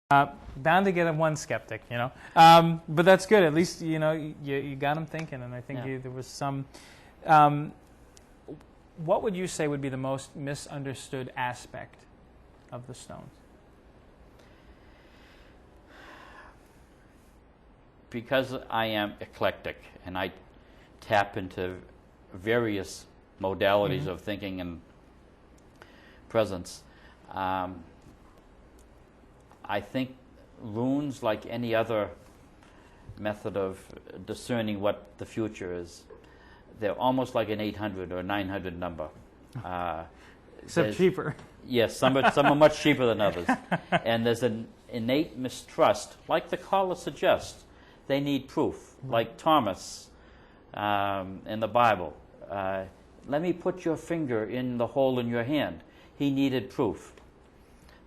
Bound to get one skeptic, you know. But that's good. At least, you know, you got them thinking, and I think there was some... what would you say would be the most misunderstood aspect of the stones? Because I am eclectic, and I tap into various modalities of thinking and presence, I think runes, like any other method of discerning what the future is, they're almost like an 800 or 900 number. Except cheaper. Yes, some are much cheaper than others. And there's an innate mistrust, like the caller suggests. They need proof, like Thomas in the Bible. Let me put your finger in the hole in your hand. He needed proof.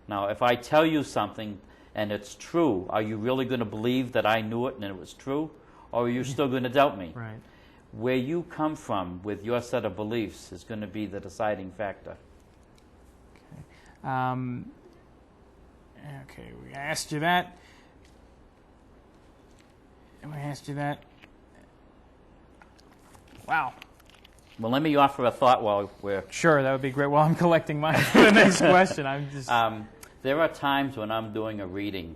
Now, if I tell you something and it's true, are you really going to believe that I knew it and it was true? Or are you still going to doubt me? Right. Where you come from with your set of beliefs is going to be the deciding factor. Okay, we asked you that. And we asked you that. Wow. Well, let me offer a thought while we're... Sure, that would be great. Well, I'm collecting mine for the next question. I'm just... there are times when I'm doing a reading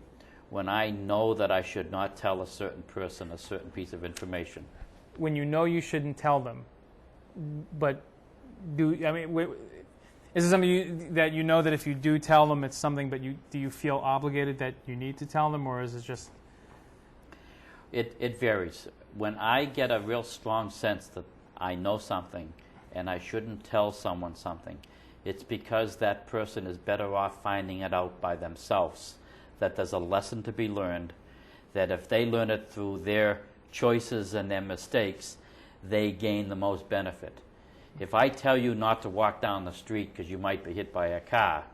when I know that I should not tell a certain person a certain piece of information. When you know you shouldn't tell them, but is it something that you know that if you do tell them it's something, but do you feel obligated that you need to tell them, or is it just... It varies. When I get a real strong sense that I know something and I shouldn't tell someone something, it's because that person is better off finding it out by themselves, that there's a lesson to be learned, that if they learn it through their choices and their mistakes, they gain the most benefit. If I tell you not to walk down the street because you might be hit by a car,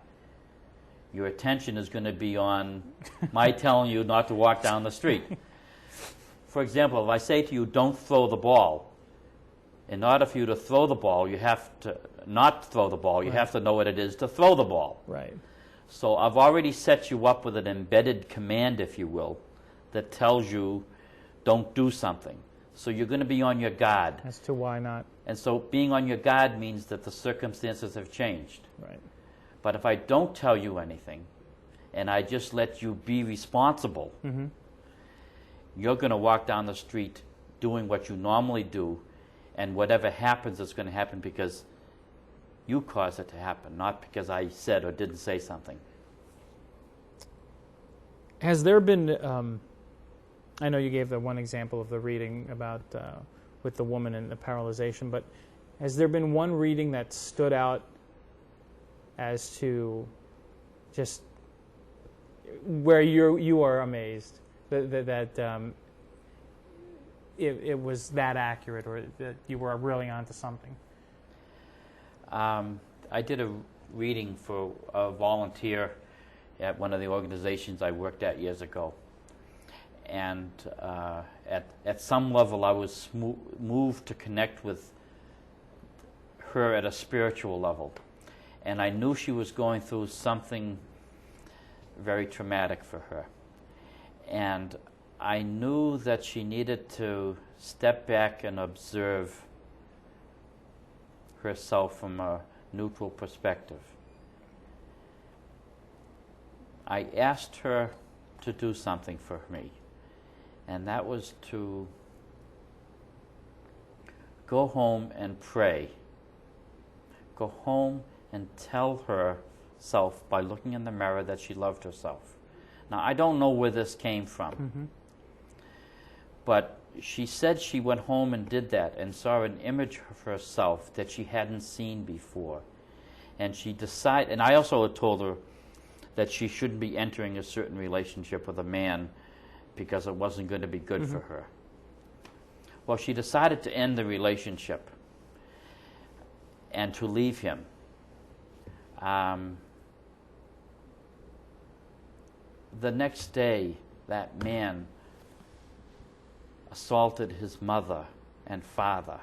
your attention is going to be on my telling you not to walk down the street. For example, if I say to you, don't throw the ball, in order for you to throw the ball, you have to not throw the ball. You have to know what it is to throw the ball. Right. So I've already set you up with an embedded command, if you will, that tells you don't do something. So you're going to be on your guard. As to why not. And so being on your guard means that the circumstances have changed. Right. But if I don't tell you anything and I just let you be responsible, you're going to walk down the street doing what you normally do, and whatever happens is going to happen because you caused it to happen, not because I said or didn't say something. Has there been, I know you gave the one example of the reading about with the woman and the paralyzation, but has there been one reading that stood out as to just where you are amazed that it was that accurate, or that you were really onto something? I did a reading for a volunteer at one of the organizations I worked at years ago. And at some level I was moved to connect with her at a spiritual level. And I knew she was going through something very traumatic for her. And I knew that she needed to step back and observe herself from a neutral perspective. I asked her to do something for me, and that was to go home and pray. Go home and tell herself by looking in the mirror that she loved herself. Now, I don't know where this came from, but she said she went home and did that and saw an image of herself that she hadn't seen before. And she decided, and I also had told her that she shouldn't be entering a certain relationship with a man because it wasn't going to be good for her. Well, she decided to end the relationship and to leave him. The next day, that man assaulted his mother and father.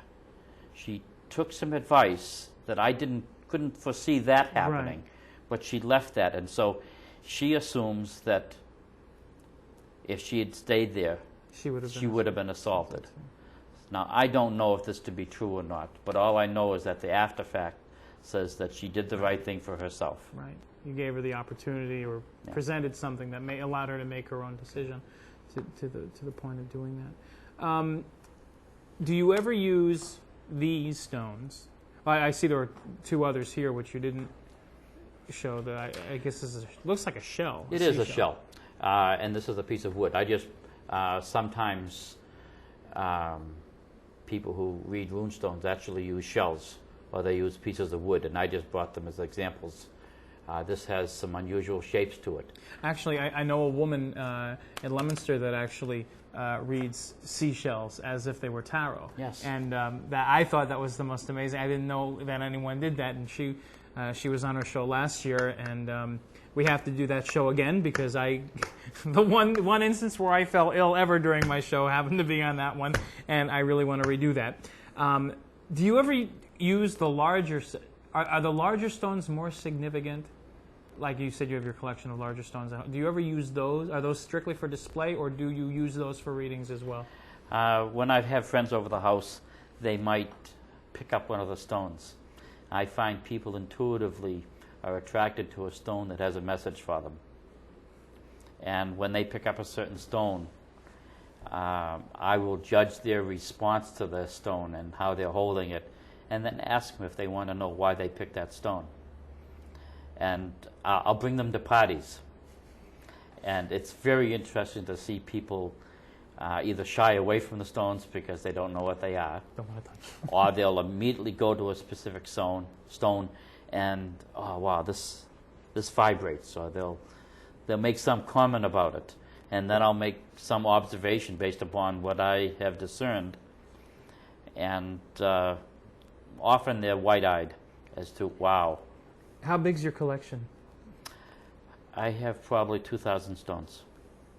She took some advice that I couldn't foresee that happening, but she left that, and so she assumes that if she had stayed there, She would have she would have been assaulted. Now, I don't know if this to be true or not, but all I know is that the after fact says that she did the right thing for herself. Right. You gave her the opportunity, or presented something that allowed her to make her own decision to the point of doing that. Do you ever use these stones? I see there are two others here which you didn't show. That I guess this looks like a shell. It is a shell, and this is a piece of wood. I just sometimes people who read rune stones actually use shells, or they use pieces of wood, and I just brought them as examples. This has some unusual shapes to it. Actually, I know a woman in Leominster that actually reads seashells as if they were tarot. Yes. And that I thought that was the most amazing. I didn't know that anyone did that, and she was on our show last year, and we have to do that show again because the one instance where I fell ill ever during my show happened to be on that one, and I really want to redo that. Do you ever use the larger? Are the larger stones more significant? Like you said, you have your collection of larger stones. Do you ever use those? Are those strictly for display, or do you use those for readings as well? When I have friends over the house, they might pick up one of the stones. I find people intuitively are attracted to a stone that has a message for them. And when they pick up a certain stone, I will judge their response to the stone and how they're holding it, and then ask them if they want to know why they picked that stone. And I'll bring them to parties. And it's very interesting to see people either shy away from the stones because they don't know what they are, Don't want to touch. or they'll immediately go to a specific stone and, oh, wow, this vibrates, or they'll make some comment about it. And then I'll make some observation based upon what I have discerned. And often they're wide-eyed as to, wow. How big's your collection? I have probably 2,000 stones.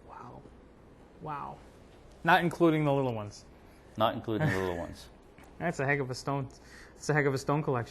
Wow. Wow. Not including the little ones. Not including the little ones. That's a heck of a stone. It's a heck of a stone collection.